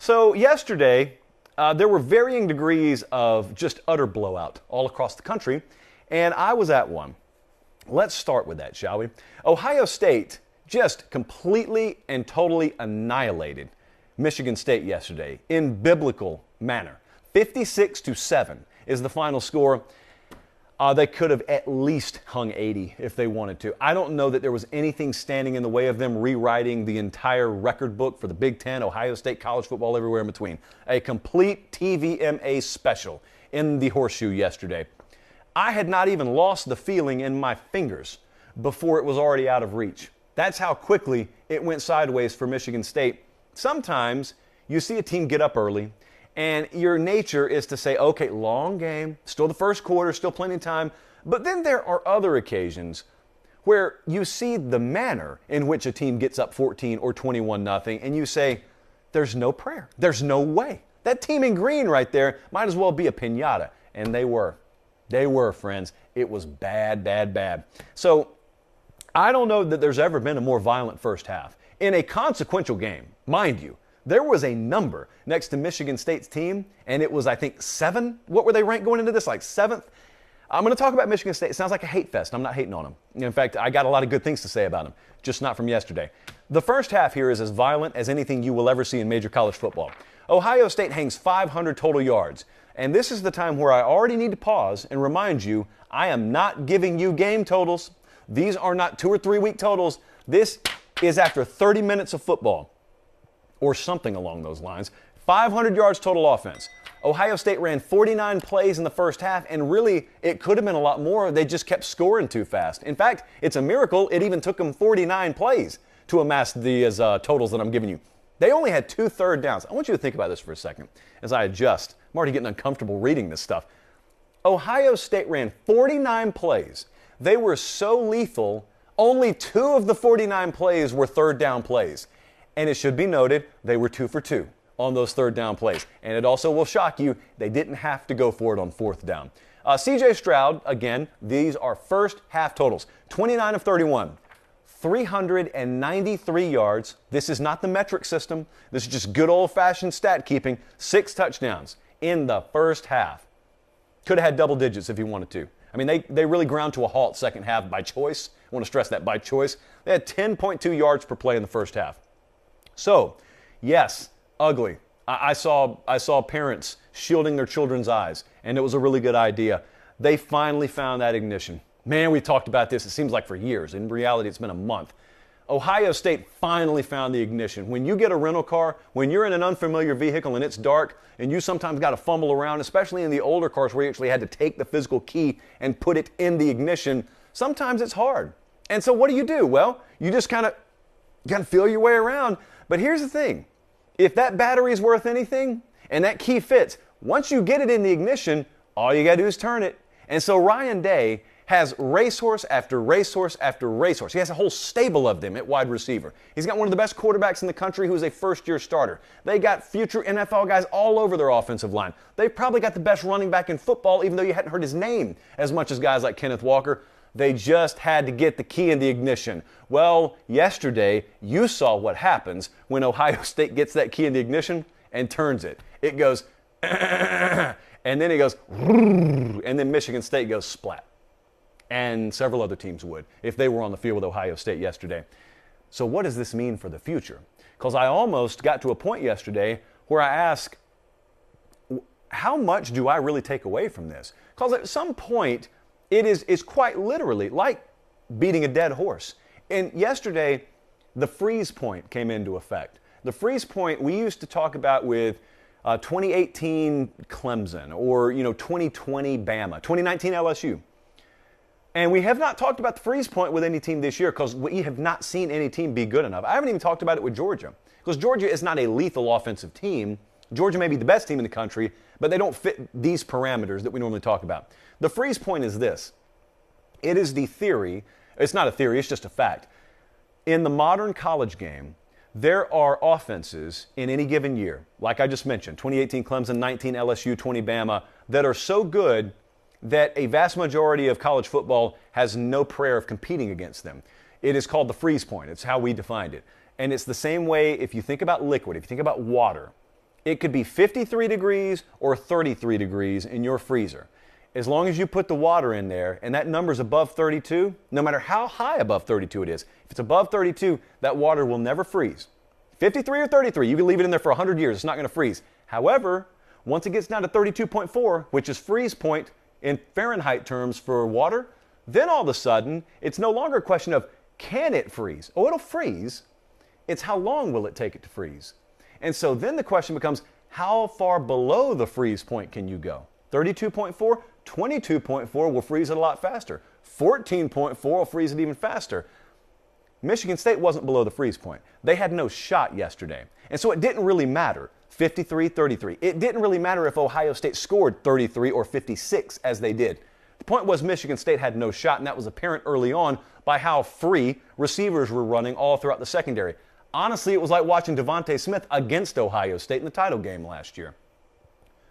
So yesterday, there were varying degrees of just utter blowout all across the country, and I was at one. Let's start with that, shall we? Ohio State just completely and totally annihilated Michigan State yesterday in biblical manner. 56-7 is the final score. They could have at least hung 80 if they wanted to. I don't know that there was anything standing in the way of them rewriting the entire record book for the Big Ten, Ohio State, college football, everywhere in between. A complete TVMA special in the horseshoe yesterday. I had not even lost the feeling in my fingers before it was already out of reach. That's how quickly it went sideways for Michigan State. Sometimes you see a team get up early, and your nature is to say, okay, long game, still the first quarter, still plenty of time. But then there are other occasions where you see the manner in which a team gets up 14 or 21-0, and you say, there's no prayer. There's no way. That team in green right there might as well be a piñata. And they were. They were, friends. It was bad, bad, bad. So I don't know that there's ever been a more violent first half. In a consequential game, mind you, there was a number next to Michigan State's team, and it was, I think, 7. What were they ranked going into this? Like 7th? I'm going to talk about Michigan State. It sounds like a hate fest. I'm not hating on them. In fact, I got a lot of good things to say about them, just not from yesterday. The first half here is as violent as anything you will ever see in major college football. Ohio State hangs 500 total yards. And this is the time where I already need to pause and remind you, I am not giving you game totals. These are not 2 or 3 week totals. This is after 30 minutes of football, or something along those lines. 500 yards total offense. Ohio State ran 49 plays in the first half, and really, it could have been a lot more. They just kept scoring too fast. In fact, it's a miracle it even took them 49 plays to amass these totals that I'm giving you. They only had 2 third downs. I want you to think about this for a second as I adjust. I'm already getting uncomfortable reading this stuff. Ohio State ran 49 plays. They were so lethal, only 2 of the 49 plays were third down plays. And it should be noted, they were 2 for 2 on those third down plays. And it also will shock you, they didn't have to go for it on 4th down. C.J. Stroud, again, these are first half totals. 29 of 31, 393 yards. This is not the metric system. This is just good old-fashioned stat keeping. 6 touchdowns in the first half. Could have had double digits if he wanted to. I mean, they really ground to a halt second half by choice. I want to stress that, by choice. They had 10.2 yards per play in the first half. So, yes, ugly. I saw parents shielding their children's eyes, and it was a really good idea. They finally found that ignition. Man, we talked about this, it seems like for years. In reality, it's been a month. Ohio State finally found the ignition. When you get a rental car, when you're in an unfamiliar vehicle and it's dark, and you sometimes got to fumble around, especially in the older cars where you actually had to take the physical key and put it in the ignition, sometimes it's hard. And so what do? Well, you just kind of feel your way around. But here's the thing. If that battery is worth anything and that key fits, once you get it in the ignition, all you got to do is turn it. And so Ryan Day has racehorse after racehorse after racehorse. He has a whole stable of them at wide receiver. He's got one of the best quarterbacks in the country who's a first-year starter. They got future NFL guys all over their offensive line. They've probably got the best running back in football, even though you hadn't heard his name as much as guys like Kenneth Walker. They just had to get the key in the ignition. Well, yesterday, you saw what happens when Ohio State gets that key in the ignition and turns it. It goes, and then it goes, and then Michigan State goes splat. And several other teams would if they were on the field with Ohio State yesterday. So what does this mean for the future? Because I almost got to a point yesterday where I asked, how much do I really take away from this? Because at some point, it's quite literally like beating a dead horse. And yesterday, the freeze point came into effect. The freeze point we used to talk about with 2018 Clemson or 2020 Bama, 2019 LSU. And we have not talked about the freeze point with any team this year because we have not seen any team be good enough. I haven't even talked about it with Georgia because Georgia is not a lethal offensive team. Georgia may be the best team in the country, but they don't fit these parameters that we normally talk about. The freeze point is this. It is the theory. It's not a theory, it's just a fact. In the modern college game, there are offenses in any given year, like I just mentioned, 2018 Clemson, 19 LSU, 20 Bama, that are so good that a vast majority of college football has no prayer of competing against them. It is called the freeze point. It's how we defined it. And it's the same way if you think about liquid, if you think about water. It could be 53 degrees or 33 degrees in your freezer. As long as you put the water in there and that number's above 32, no matter how high above 32 it is, if it's above 32, that water will never freeze. 53 or 33, you can leave it in there for 100 years, it's not going to freeze. However, once it gets down to 32.4, which is freeze point in Fahrenheit terms for water, then all of a sudden, it's no longer a question of can it freeze? Oh, it'll freeze. It's how long will it take it to freeze? And so then the question becomes, how far below the freeze point can you go? 32.4, 22.4 will freeze it a lot faster. 14.4 will freeze it even faster. Michigan State wasn't below the freeze point. They had no shot yesterday. And so it didn't really matter. 53, 33. It didn't really matter if Ohio State scored 33 or 56 as they did. The point was Michigan State had no shot, and that was apparent early on by how free receivers were running all throughout the secondary. Honestly, it was like watching Devontae Smith against Ohio State in the title game last year.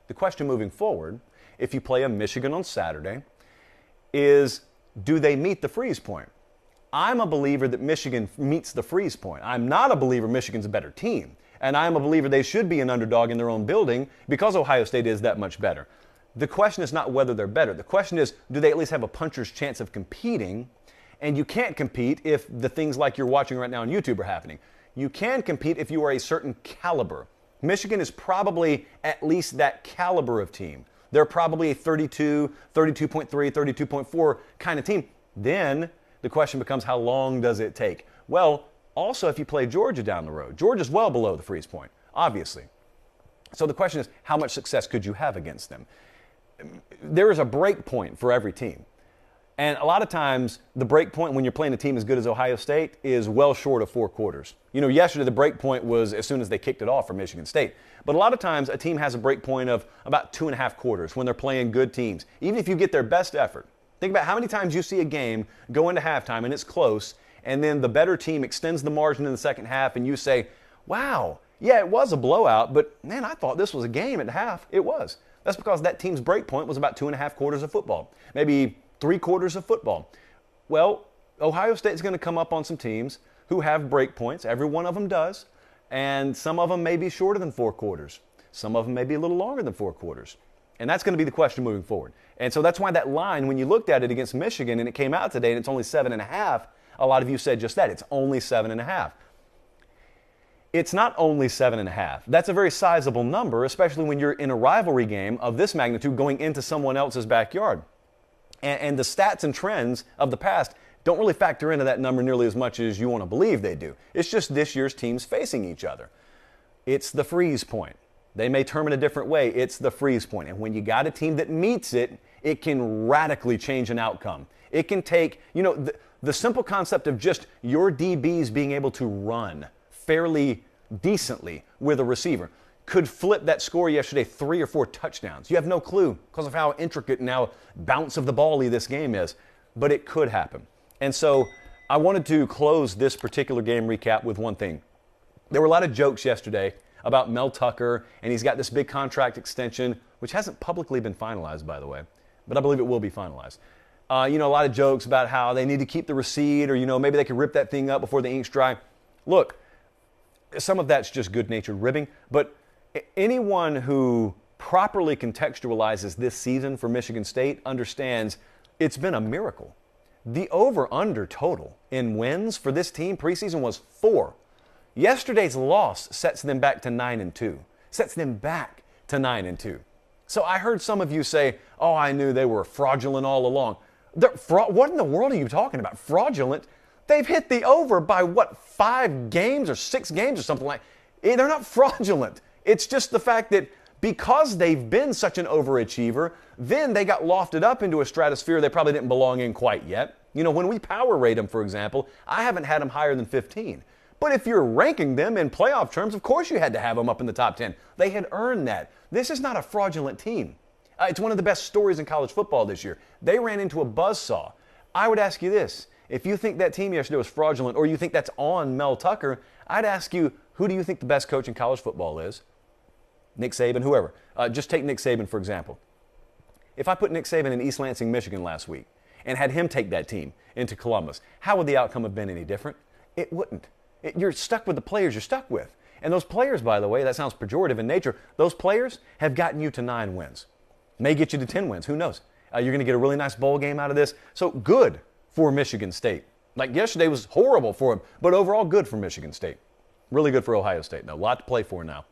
The question moving forward, if you play a Michigan on Saturday, is do they meet the freeze point? I'm a believer that Michigan meets the freeze point. I'm not a believer Michigan's a better team. And I'm a believer they should be an underdog in their own building because Ohio State is that much better. The question is not whether they're better. The question is, do they at least have a puncher's chance of competing? And you can't compete if the things like you're watching right now on YouTube are happening. You can compete if you are a certain caliber. Michigan is probably at least that caliber of team. They're probably a 32, 32.3, 32.4 kind of team. Then the question becomes, how long does it take? Well, also if you play Georgia down the road, Georgia's well below the freeze point, obviously. So the question is, how much success could you have against them? There is a break point for every team. And a lot of times, the break point when you're playing a team as good as Ohio State is well short of 4 quarters. You know, yesterday the break point was as soon as they kicked it off for Michigan State. But a lot of times, a team has a break point of about 2.5 quarters when they're playing good teams. Even if you get their best effort. Think about how many times you see a game go into halftime and it's close, and then the better team extends the margin in the second half, and you say, wow, yeah, it was a blowout, but man, I thought this was a game at half. It was. That's because that team's break point was about 2.5 quarters of football, maybe 3 quarters of football. Well, Ohio State's going to come up on some teams who have break points. Every one of them does. And some of them may be shorter than 4 quarters. Some of them may be a little longer than 4 quarters. And that's going to be the question moving forward. And so that's why that line, when you looked at it against Michigan and it came out today and it's only 7.5, a lot of you said just that. It's only 7.5. It's not only 7.5. That's a very sizable number, especially when you're in a rivalry game of this magnitude going into someone else's backyard. And the stats and trends of the past don't really factor into that number nearly as much as you want to believe they do. It's just this year's teams facing each other. It's the freeze point. They may term it a different way. It's the freeze point. And when you got a team that meets it, it can radically change an outcome. It can take, you know, the simple concept of just your DBs being able to run fairly decently with a receiver could flip that score yesterday 3 or 4 touchdowns. You have no clue because of how intricate and how bounce of the ball-y this game is, but it could happen. And so I wanted to close this particular game recap with one thing. There were a lot of jokes yesterday about Mel Tucker, and he's got this big contract extension, which hasn't publicly been finalized, by the way, but I believe it will be finalized. You know, a lot of jokes about how they need to keep the receipt, or, you know, maybe they could rip that thing up before the ink's dry. Look, some of that's just good-natured ribbing, but anyone who properly contextualizes this season for Michigan State understands it's been a miracle. The over-under total in wins for this team preseason was 4. Yesterday's loss sets them back to 9-2. Sets them back to 9-2. So I heard some of you say, oh, I knew they were fraudulent all along. What in the world are you talking about? Fraudulent? They've hit the over by, 5 games or 6 games or something like that. They're not fraudulent. It's just the fact that because they've been such an overachiever, then they got lofted up into a stratosphere they probably didn't belong in quite yet. You know, when we power rate them, for example, I haven't had them higher than 15. But if you're ranking them in playoff terms, of course you had to have them up in the top 10. They had earned that. This is not a fraudulent team. It's one of the best stories in college football this year. They ran into a buzzsaw. I would ask you this. If you think that team yesterday was fraudulent, or you think that's on Mel Tucker, I'd ask you, who do you think the best coach in college football is? Nick Saban, whoever. Just take Nick Saban, for example. If I put Nick Saban in East Lansing, Michigan last week and had him take that team into Columbus, how would the outcome have been any different? It wouldn't. You're stuck with the players you're stuck with. And those players, by the way, that sounds pejorative in nature, those players have gotten you to 9 wins. May get you to 10 wins. Who knows? You're going to get a really nice bowl game out of this. So good for Michigan State. Like yesterday was horrible for them, but overall good for Michigan State. Really good for Ohio State. Now, a lot to play for now.